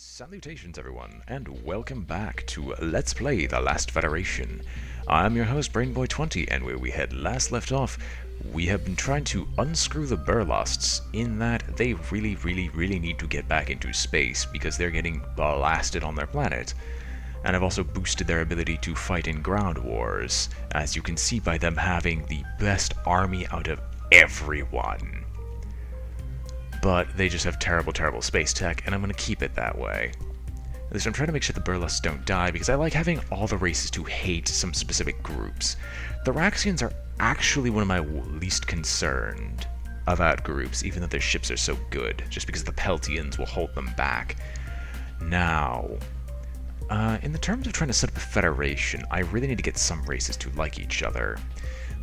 Salutations everyone, and welcome back to Let's Play The Last Federation. I'm your host BrainBoy20, and where we had last left off, we have been trying to unscrew the Burlusts in that they really need to get back into space because they're getting blasted on their planet. And I've also boosted their ability to fight in ground wars, as you can see by them having the best army out of everyone. But they just have terrible space tech, and I'm going to keep it that way. At least I'm trying to make sure the Burlusts don't die, because I like having all the races to hate some specific groups. The Raxians are actually one of my least concerned about groups, even though their ships are so good, just because the Peltians will hold them back. Now, in the terms of trying to set up a federation, I really need to get some races to like each other.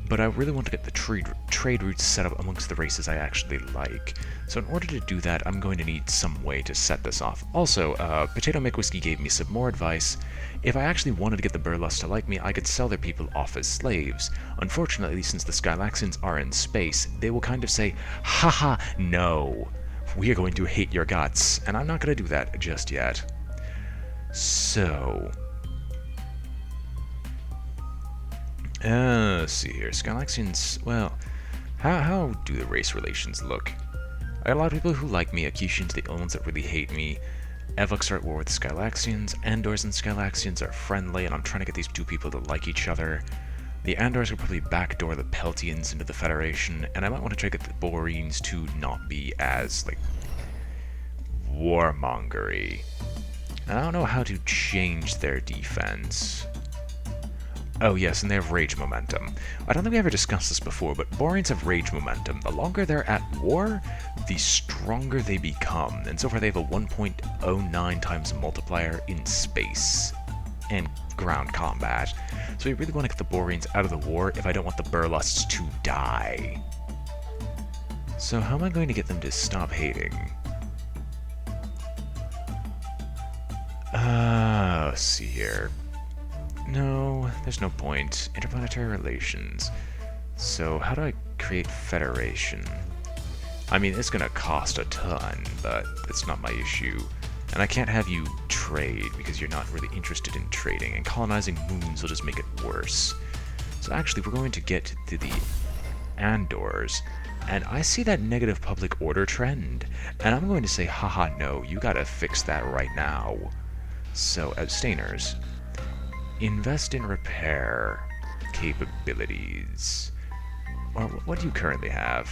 But I really want to get the trade routes set up amongst the races I actually like. So in order to do that, I'm going to need some way to set this off. Also, Potato McWhiskey gave me some more advice. If I actually wanted to get the Burlusts to like me, I could sell their people off as slaves. Unfortunately, since the Skylaxians are in space, they will kind of say, haha, no, we are going to hate your guts. And I'm not going to do that just yet. So... let's see here. Skylaxians, well, how do the race relations look? I got a lot of people who like me. Akishians, the only ones that really hate me. Evox are at war with Skylaxians. Andors and Skylaxians are friendly, and I'm trying to get these two people to like each other. The Andors will probably backdoor the Peltians into the Federation, and I might want to try to get the Boreans to not be as, like, warmongery. And I don't know how to change their defense. Oh yes, and they have rage momentum. I don't think we ever discussed this before, but Boreans have rage momentum. The longer they're at war, the stronger they become, and so far they have a 1.09 times multiplier in space and ground combat. So we really want to get the Boreans out of the war if I don't want the Burlusts to die. So how am I going to get them to stop hating? Let's see here. No, there's no point. Interplanetary relations. So, how do I create federation? I mean, it's gonna cost a ton, but it's not my issue. And I can't have you trade, because you're not really interested in trading, and colonizing moons will just make it worse. So actually, we're going to get to the Andors, and I see that negative public order trend, and I'm going to say, haha, no, you gotta fix that right now. So, abstainers. Invest in repair capabilities. Or what do you currently have?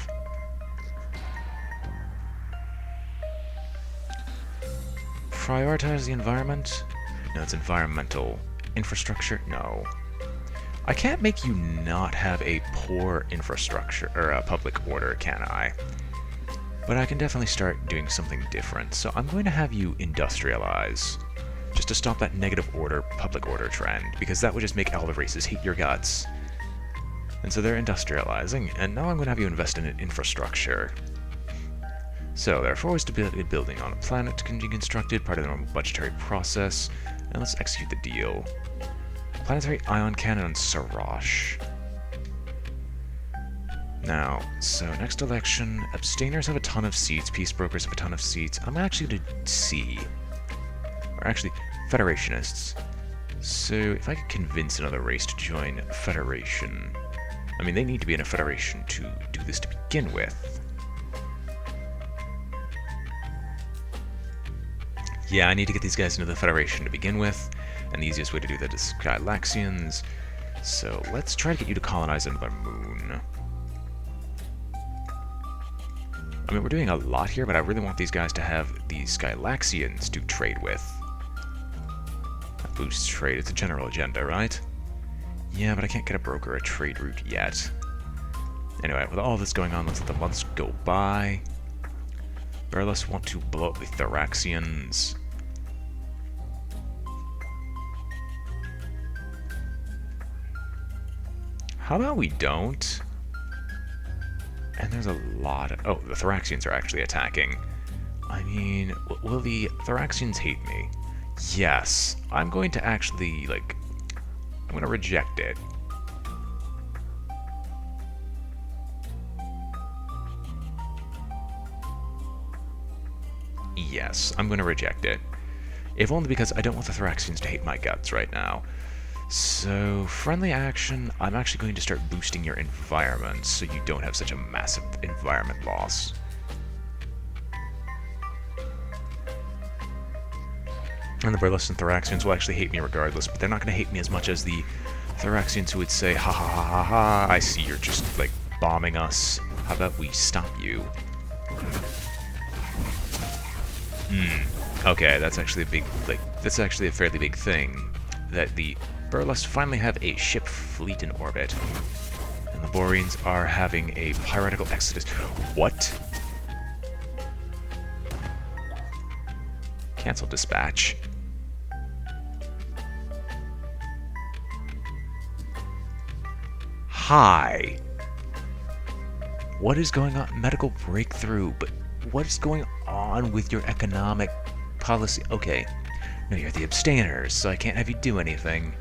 Prioritize the environment? No, it's environmental. Infrastructure? No. I can't make you not have a poor infrastructure, or a public order, can I? But I can definitely start doing something different, so I'm going to have you industrialize. Just to stop that negative order, public order trend, because that would just make all the races hate your guts. And so they're industrializing, and now I'm going to have you invest in an infrastructure. So there are 4 ways to build a building on a planet can be constructed, part of the normal budgetary process, and let's execute the deal. Planetary ion cannon on Sarash. Now, so next election, abstainers have a ton of seats, peace brokers have a ton of seats. I'm actually going to see... or actually, Federationists. So, if I could convince another race to join Federation... I mean, they need to be in a Federation to do this to begin with. Yeah, I need to get these guys into the Federation to begin with, and the easiest way to do that is Skylaxians. So, let's try to get you to colonize another moon. I mean, we're doing a lot here, but I really want these guys to have these Skylaxians to trade with. Boost trade, it's a general agenda, right? Yeah, but I can't get a broker a trade route yet. Anyway, with all this going on, let's let the months go by. Burlusts want to blow up the Thoraxians. How about we don't? And there's a lot of... oh, the Thoraxians are actually attacking. I mean, will the Thoraxians hate me? Yes, I'm going to actually, like, I'm going to reject it. Yes, I'm going to reject it. If only because I don't want the Thoraxians to hate my guts right now. So, friendly action, I'm actually going to start boosting your environment so you don't have such a massive environment loss. And the Burlesque and Thoraxians will actually hate me regardless, but they're not going to hate me as much as the Thoraxians who would say, ha ha ha ha ha, I see you're just, like, bombing us. How about we stop you? Okay, that's actually a big, that's actually a fairly big thing. That the Burlesque finally have a ship fleet in orbit. And the Boreans are having a piratical exodus. What? Cancel dispatch. Hi. What is going on? Medical breakthrough, but what is going on with your economic policy? Okay. No, you're the abstainers, so I can't have you do anything.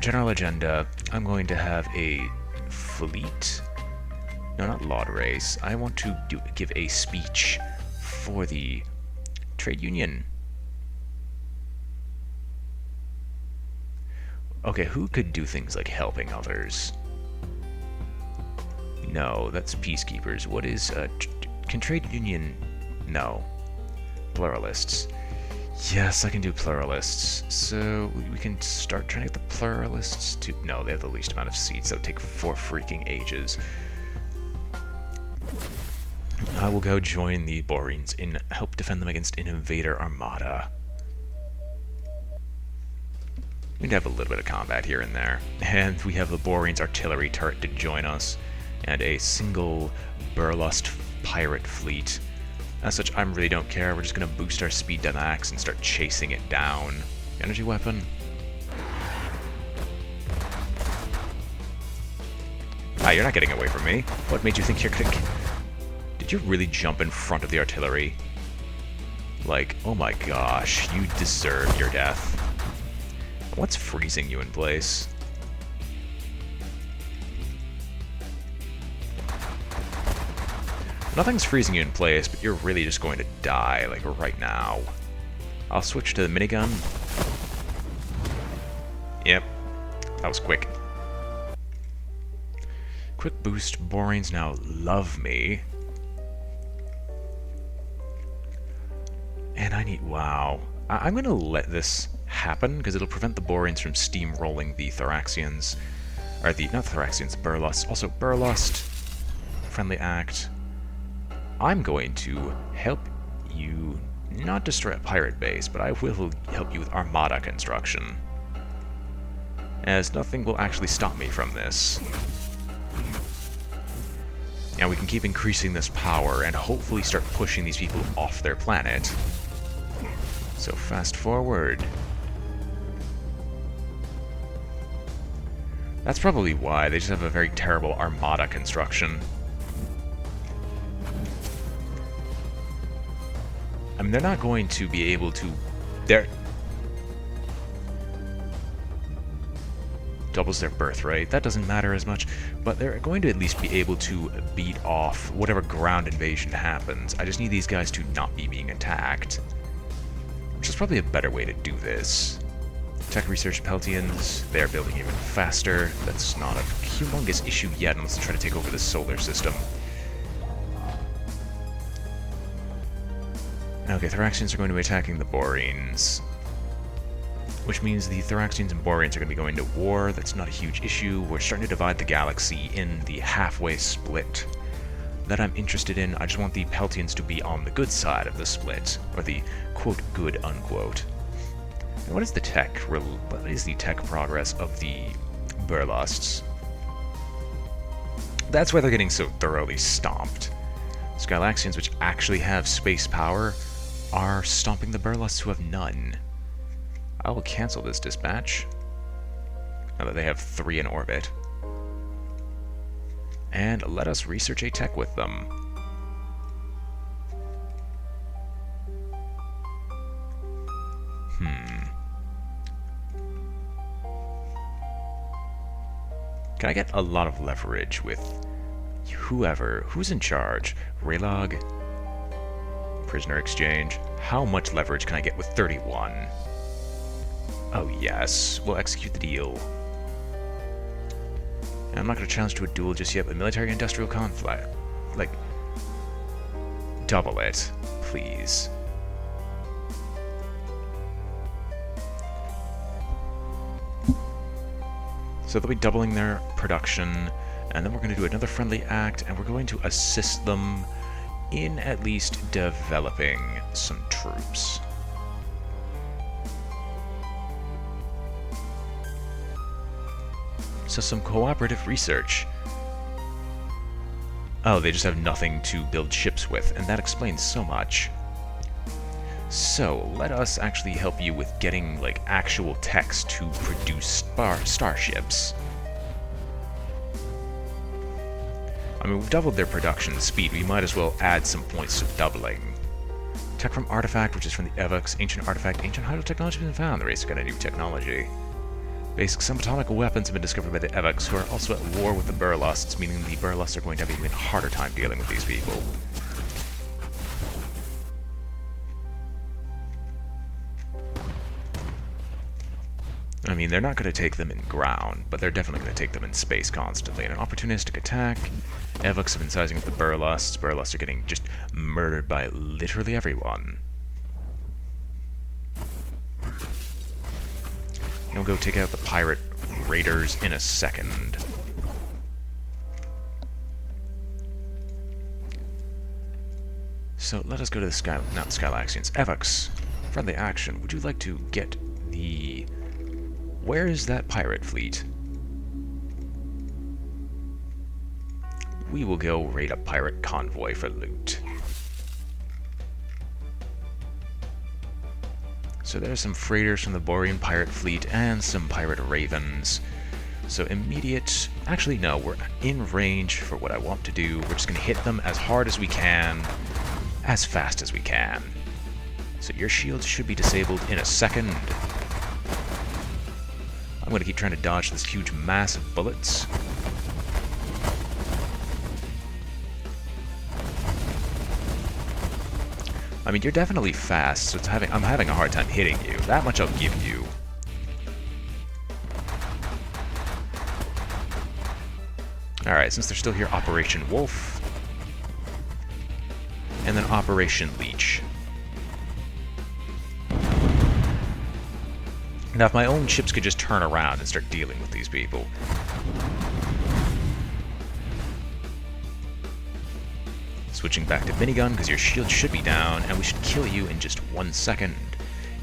General agenda. I'm going to have a fleet. No, not laud race. I want to give a speech for the trade union. Okay, who could do things like helping others? No, that's peacekeepers. What is, can trade union... No. Pluralists. Yes, I can do pluralists. So, we can start trying to get the pluralists to... No, they have the least amount of seats. That would take 4 freaking ages. I will go join the Boreans and help defend them against an invader armada. We have a little bit of combat here and there. And we have the Boreans artillery turret to join us. And a single Burlesque pirate fleet. As such, I really don't care. We're just going to boost our speed to max and start chasing it down. Energy weapon. Ah, you're not getting away from me. What made you think you're gonna... Did you really jump in front of the artillery? Like, oh my gosh, you deserve your death. What's freezing you in place? Nothing's freezing you in place, but you're really just going to die, like, right now. I'll switch to the minigun. Yep, that was quick. Quick boost, Boreans now love me. And I need... Wow. I'm going to let this happen, because it'll prevent the Boreans from steamrolling the Thoraxians. Or the... Not Thoraxians, Burlesque. Also, Burlesque. Friendly act. I'm going to help you not destroy a pirate base, but I will help you with armada construction. As nothing will actually stop me from this. And we can keep increasing this power and hopefully start pushing these people off their planet. So fast forward. That's probably why they just have a very terrible armada construction. I mean, they're not going to be able to... Doubles their birth rate. That doesn't matter as much, but they're going to at least be able to beat off whatever ground invasion happens. I just need these guys to not be being attacked. Which is probably a better way to do this. Tech research Peltians, they're building even faster. That's not a humongous issue yet unless they try to take over the solar system. Okay, Thoraxians are going to be attacking the Boreans. Which means the Thoraxians and Boreans are going to be going to war. That's not a huge issue. We're starting to divide the galaxy in the halfway split that I'm interested in. I just want the Peltians to be on the good side of the split, or the quote good unquote. And what is the tech? What is the tech progress of the Burlesques? That's why they're getting so thoroughly stomped. Skylaxians, which actually have space power, are stomping the Burlesques who have none. I will cancel this dispatch, now that they have 3 in orbit. And let us research a tech with them. Can I get a lot of leverage with whoever? Who's in charge? Raylog? Prisoner exchange. How much leverage can I get with 31? Oh yes, we'll execute the deal. And I'm not going to challenge to a duel just yet, but military-industrial conflict. Like, double it, please. So they'll be doubling their production, and then we're going to do another friendly act, and we're going to assist them in at least developing some troops. So some cooperative research. Oh, they just have nothing to build ships with, and that explains so much. So, let us actually help you with getting, like, actual techs to produce starships. I mean, we've doubled their production speed. We might as well add some points to doubling. Tech from Artifact, which is from the Evox. Ancient Artifact. Ancient hydrotechnology has been found. The race has got a new technology. Basic subatomic weapons have been discovered by the Evox, who are also at war with the Burlusts, meaning the Burlusts are going to have an even harder time dealing with these people. I mean, they're not going to take them in ground, but they're definitely going to take them in space constantly. In an opportunistic attack, Evox have been sizing up the Burlusts. Burlusts are getting just murdered by literally everyone. And we'll go take out the pirate raiders in a second. So let us go to the not the Skylaxians. Evox, friendly action. Would you like to get the... Where is that pirate fleet? We will go raid a pirate convoy for loot. So there's some freighters from the Borean pirate fleet and some pirate ravens. So immediate... Actually, no, we're in range for what I want to do. We're just going to hit them as hard as we can, as fast as we can. So your shields should be disabled in a second. I'm going to keep trying to dodge this huge mass of bullets. I mean, you're definitely fast, so I'm having a hard time hitting you. That much I'll give you. Alright, since they're still here, Operation Wolf. And then Operation Leech. Now, if my own ships could just turn around and start dealing with these people. Switching back to minigun, because your shield should be down, and we should kill you in just 1 second.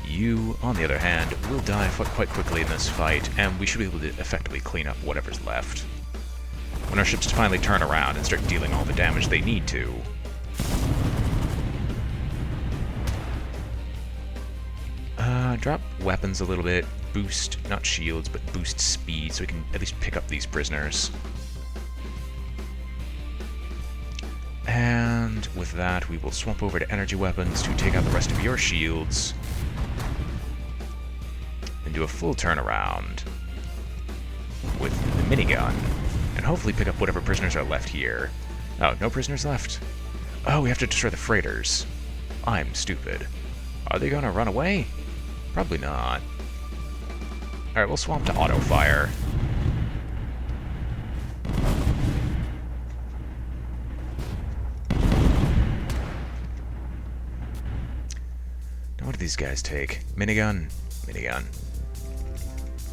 You, on the other hand, will die quite quickly in this fight, and we should be able to effectively clean up whatever's left. When our ships finally turn around and start dealing all the damage they need to. Drop weapons a little bit, boost, not shields, but boost speed, so we can at least pick up these prisoners. And with that, we will swap over to energy weapons to take out the rest of your shields. And do a full turnaround with the minigun. And hopefully pick up whatever prisoners are left here. Oh, no prisoners left. Oh, we have to destroy the freighters. I'm stupid. Are they gonna run away? Probably not. Alright, we'll swap to auto fire. Now what do these guys take? Minigun? Minigun.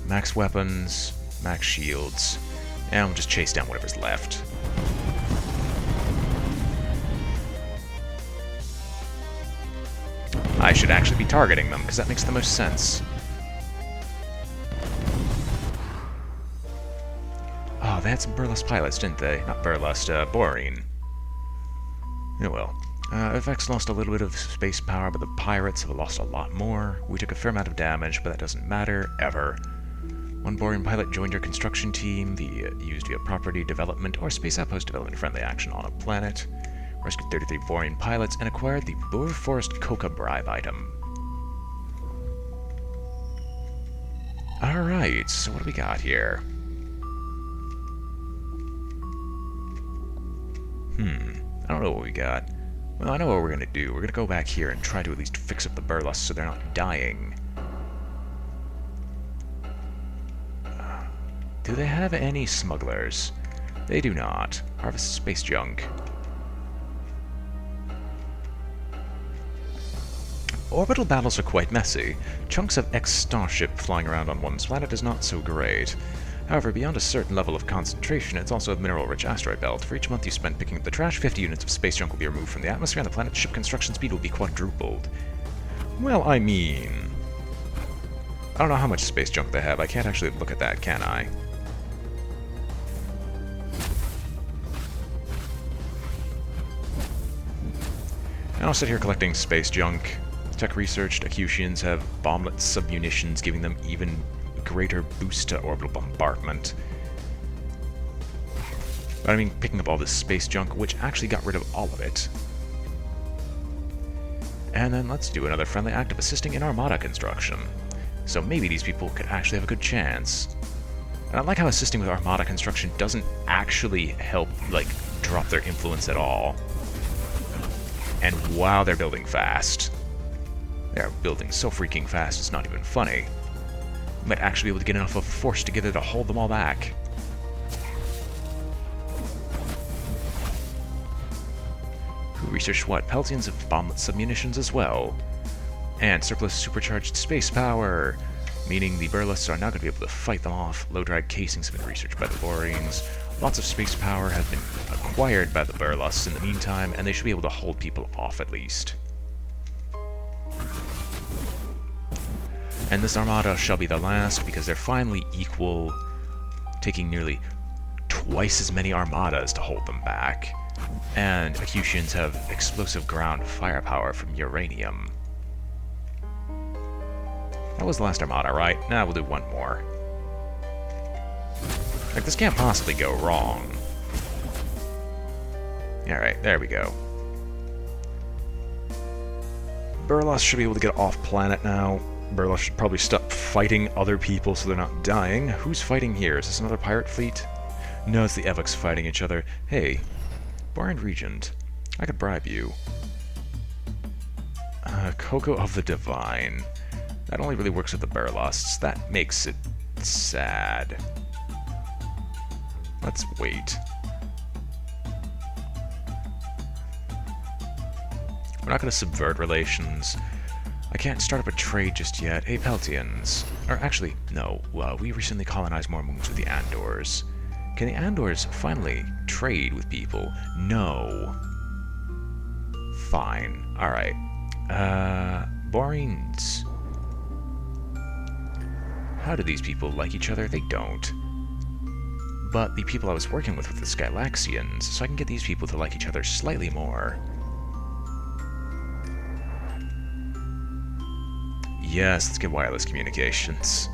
Max weapons, max shields, and we'll just chase down whatever's left. I should actually be targeting them, because that makes the most sense. Oh, they had some Burlust pilots, didn't they? Not Burlust, Borean. Oh well. FX lost a little bit of space power, but the pirates have lost a lot more. We took a fair amount of damage, but that doesn't matter, ever. One Borean pilot joined your construction team, used via property development or space outpost development friendly action on a planet. Rescued 33 Borean pilots and acquired the Boer Forest Coca Bribe item. Alright, so what do we got here? I don't know what we got. Well, I know what we're gonna do. We're gonna go back here and try to at least fix up the Burlusts so they're not dying. Do they have any smugglers? They do not. Harvest space junk. Orbital battles are quite messy. Chunks of ex-starship flying around on one's planet is not so great. However, beyond a certain level of concentration, it's also a mineral-rich asteroid belt. For each month you spend picking up the trash, 50 units of space junk will be removed from the atmosphere, and the planet's ship construction speed will be quadrupled. Well, I mean... I don't know how much space junk they have. I can't actually look at that, can I? I'll sit here collecting space junk. Tech researched Acutians have bomblet submunitions, giving them even greater boost to orbital bombardment. But I mean, picking up all this space junk, which actually got rid of all of it. And then let's do another friendly act of assisting in armada construction. So maybe these people could actually have a good chance. And I like how assisting with armada construction doesn't actually help, like, drop their influence at all. And wow, they're building fast. They're building so freaking fast, it's not even funny. Might actually be able to get enough of a force together to hold them all back. Who researched what? Peltians have bomblet submunitions as well. And surplus supercharged space power, meaning the Burlusts are now going to be able to fight them off. Low-drag casings have been researched by the Boreans. Lots of space power has been acquired by the Burlusts in the meantime, and they should be able to hold people off at least. And this armada shall be the last, because they're finally equal, taking nearly twice as many armadas to hold them back. And Acutians have explosive ground firepower from uranium. That was the last armada, right? Nah, we'll do one more. Like, this can't possibly go wrong. Alright, there we go. Burlus should be able to get off planet now. Burlus should probably stop fighting other people so they're not dying. Who's fighting here? Is this another pirate fleet? No, it's the Evox fighting each other. Hey, Borean Regent, I could bribe you. Cocoa of the Divine. That only really works with the Burlusts. That makes it sad. Let's wait. We're not going to subvert relations. I can't start up a trade just yet. Hey, Peltians. Or actually, no. We recently colonized more moons with the Andors. Can the Andors finally trade with people? No. Fine. Alright. Boreans. How do these people like each other? They don't. But the people I was working with were the Skylaxians, so I can get these people to like each other slightly more. Yes, let's get wireless communications.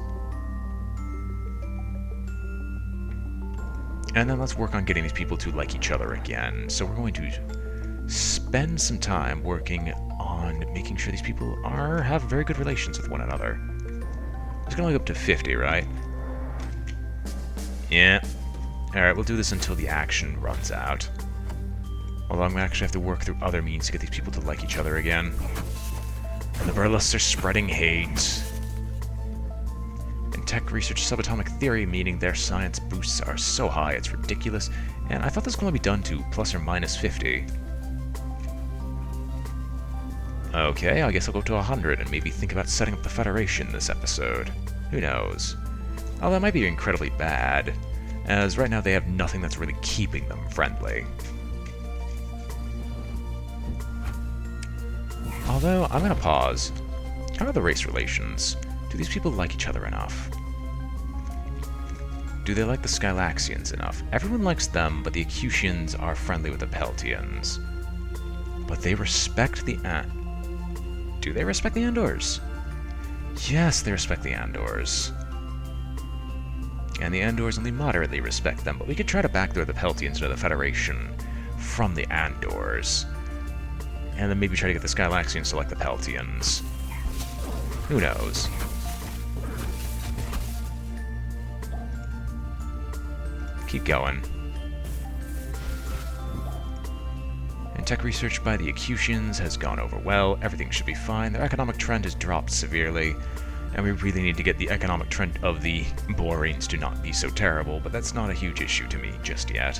And then let's work on getting these people to like each other again. So we're going to spend some time working on making sure these people have very good relations with one another. It's gonna go up to 50, right? Yeah. Alright, we'll do this until the action runs out. Although I'm gonna actually have to work through other means to get these people to like each other again. And the Burlusts are spreading hate. In tech research subatomic theory, meaning their science boosts are so high it's ridiculous, and I thought this was going to be done to plus or minus 50. Okay, I guess I'll go to 100 and maybe think about setting up the Federation this episode. Who knows? Although that might be incredibly bad, as right now they have nothing that's really keeping them friendly. Although, I'm gonna pause. How are the race relations? Do these people like each other enough? Do they like the Skylaxians enough? Everyone likes them, but the Acutians are friendly with the Peltians. But they respect the Do they respect the Andors? Yes, they respect the Andors. And the Andors only moderately respect them, but we could try to backdoor the Peltians into the Federation from the Andors. And then maybe try to get the Skylaxians to like the Peltians. Who knows? Keep going. In Tech research by the Acutians has gone over well. Everything should be fine. Their economic trend has dropped severely. And we really need to get the economic trend of the Boreans to not be so terrible, but that's not a huge issue to me just yet.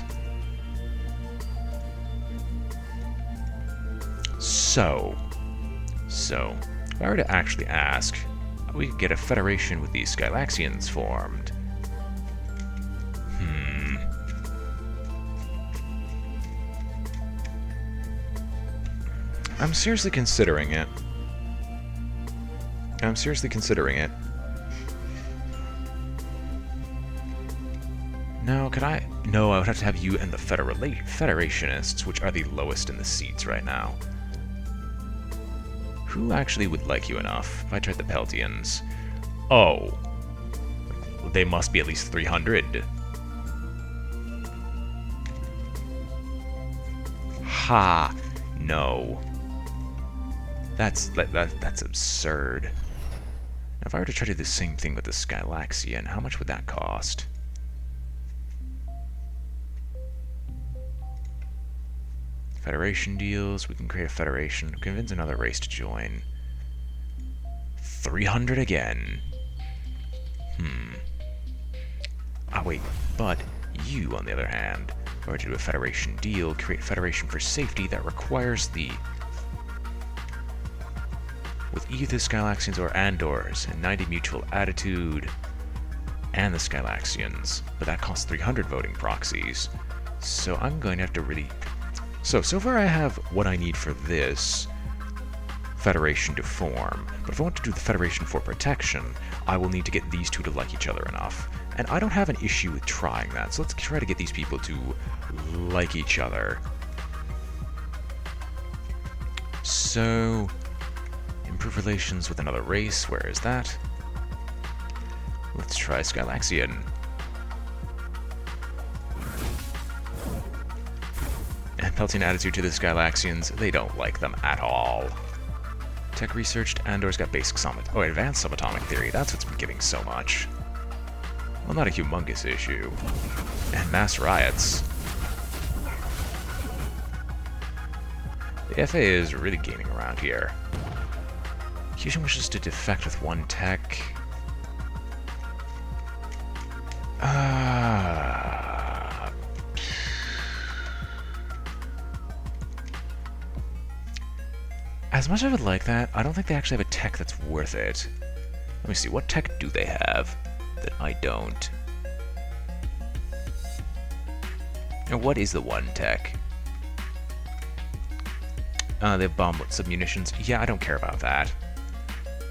So, if I were to actually ask, we could get a federation with these Skylaxians formed. I'm seriously considering it. No, could I? No, I would have to have you and the Federationists, which are the lowest in the seats right now. Who actually would like you enough? If I tried the Peltians. Oh. They must be at least 300. Ha! No. That's absurd. Now, if I were to try to do the same thing with the Skylaxian, how much would that cost? Federation deals. We can create a federation. Convince another race to join. 300 again. Ah, wait. But you, on the other hand, if I were to do a federation deal, create a federation for safety that requires the... with either the Skylaxians or Andors, and 90 mutual attitude, and the Skylaxians. But that costs 300 voting proxies. So I'm going to have to really... So far I have what I need for this federation to form, but if I want to do the federation for protection, I will need to get these two to like each other enough. And I don't have an issue with trying that, so let's try to get these people to like each other. So, improve relations with another race, where is that? Let's try Skylaxian. And Peltian attitude to the Skylaxians, they don't like them at all. Tech researched, Andor's got basic advanced subatomic theory, that's what's been giving so much. Well, not a humongous issue. And mass riots. The FA is really gaining around here. Fusion wishes to defect with one tech. As much as I would like that, I don't think they actually have a tech that's worth it. Let me see, what tech do they have that I don't? And what is the one tech? They have bomb submunitions. Yeah, I don't care about that.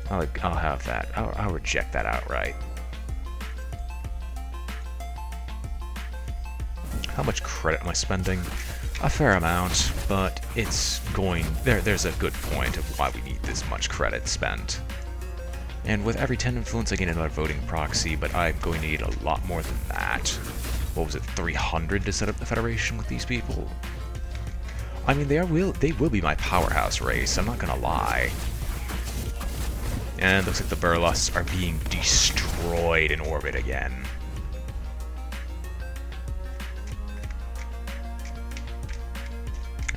I'll have that. I'll reject that outright. How much credit am I spending? A fair amount, but it's going... There's a good point of why we need this much credit spent. And with every 10 influence I gain another voting proxy, but I'm going to need a lot more than that. What was it, 300 to set up the Federation with these people? I mean, they will be my powerhouse race, I'm not gonna lie. And it looks like the Burlusts are being destroyed in orbit again.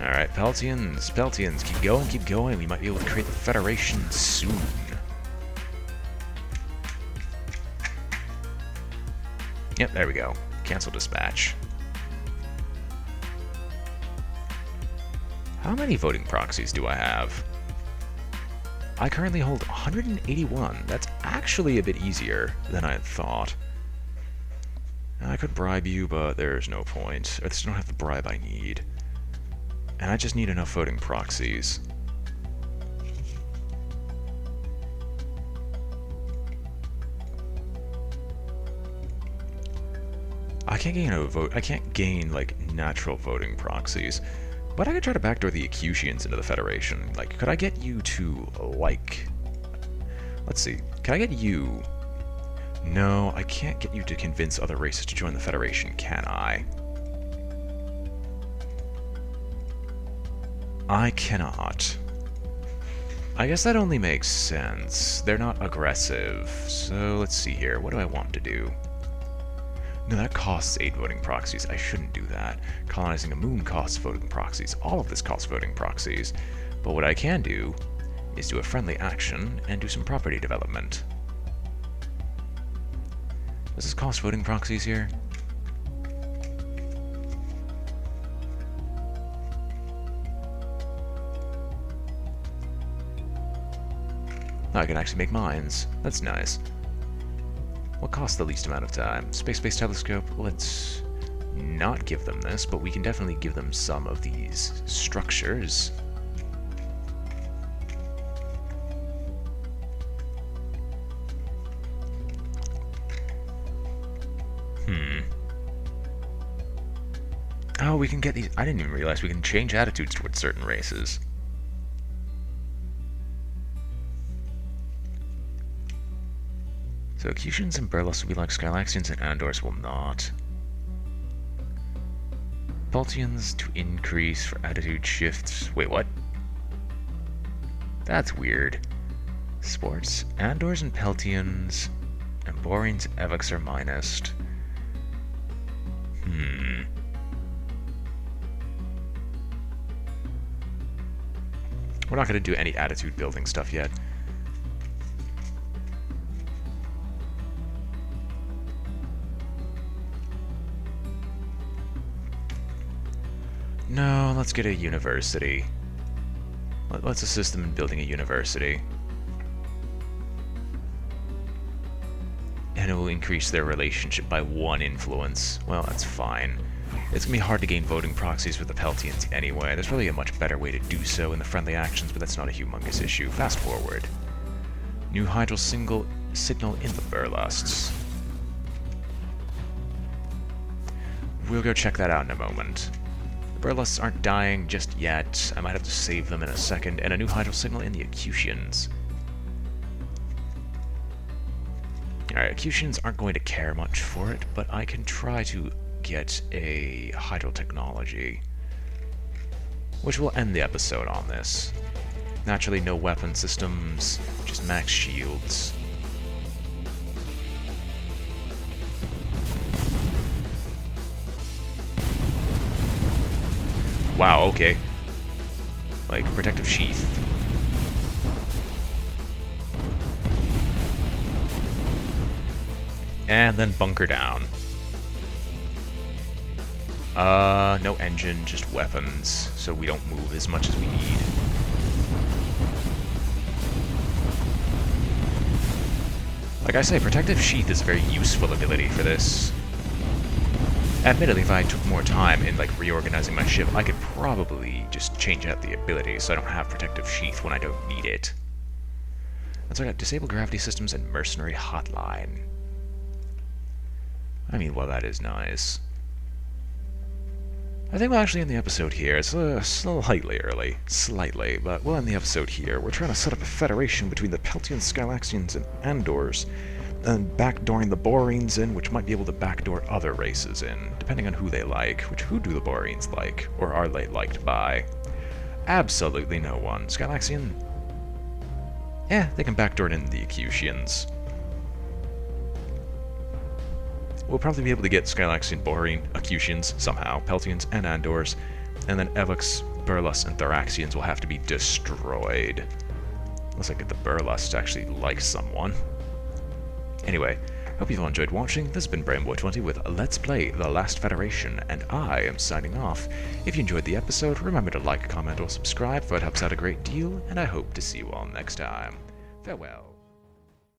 Alright, Peltians, keep going, we might be able to create the Federation soon. Yep, there we go. Cancel dispatch. How many voting proxies do I have? I currently hold 181. That's actually a bit easier than I had thought. I could bribe you, but there's no point. I just don't have the bribe I need. And I just need enough voting proxies. I can't gain like natural voting proxies. But I could try to backdoor the Acutians into the Federation. Like, could I get you to, like... Let's see. Can I get you... No, I can't get you to convince other races to join the Federation, can I? I cannot. I guess that only makes sense. They're not aggressive. So, let's see here. What do I want to do? No, that costs 8 voting proxies. I shouldn't do that. Colonizing a moon costs voting proxies. All of this costs voting proxies. But what I can do is do a friendly action and do some property development. Does this cost voting proxies here? Now I can actually make mines. That's nice. What costs the least amount of time? Space-based telescope? Let's not give them this, but we can definitely give them some of these structures. Oh, we can get these. I didn't even realize we can change attitudes towards certain races. So Acutians and Burles will be like Skylaxians and Andors will not. Peltians to increase for attitude shifts. Wait, what? That's weird. Sports, Andors and Peltians, and Boreans and Evox are minused. We're not going to do any attitude building stuff yet. No, let's get a university. Let's assist them in building a university. And it will increase their relationship by 1 influence. Well, that's fine. It's going to be hard to gain voting proxies with the Peltians anyway. There's probably a much better way to do so in the friendly actions, but that's not a humongous issue. Fast forward. New hydro signal in the Burlusts. We'll go check that out in a moment. The Burlusts aren't dying just yet. I might have to save them in a second. And a new hydro signal in the Acutians. Alright, Acutians aren't going to care much for it, but I can try to get a hydrotechnology, which will end the episode on this. Naturally, no weapon systems, just max shields. Wow, okay. Like, protective sheath. And then bunker down. No engine, just weapons, so we don't move as much as we need. Like I say, protective sheath is a very useful ability for this. Admittedly, if I took more time in, like, reorganizing my ship, I could probably just change out the ability so I don't have protective sheath when I don't need it. And so I got disable gravity systems and mercenary hotline. I mean, well, that is nice. I think we'll actually end the episode here. It's slightly early. Slightly, but we'll end the episode here. We're trying to set up a federation between the Peltians, Skylaxians, and Andors, and backdooring the Boreans in, which might be able to backdoor other races in, depending on who they like. Who do the Boreans like? Or are they liked by? Absolutely no one. Skylaxian? Yeah, they can backdoor in the Acutians. We'll probably be able to get Skylaxian, Borean, Acutians, somehow, Peltians, and Andors, and then Evox, Burlus, and Thoraxians will have to be destroyed. Unless I get the Burlus to actually like someone. Anyway, hope you've all enjoyed watching. This has been BrainBoy20 with Let's Play The Last Federation, and I am signing off. If you enjoyed the episode, remember to like, comment, or subscribe, for it helps out a great deal, and I hope to see you all next time. Farewell.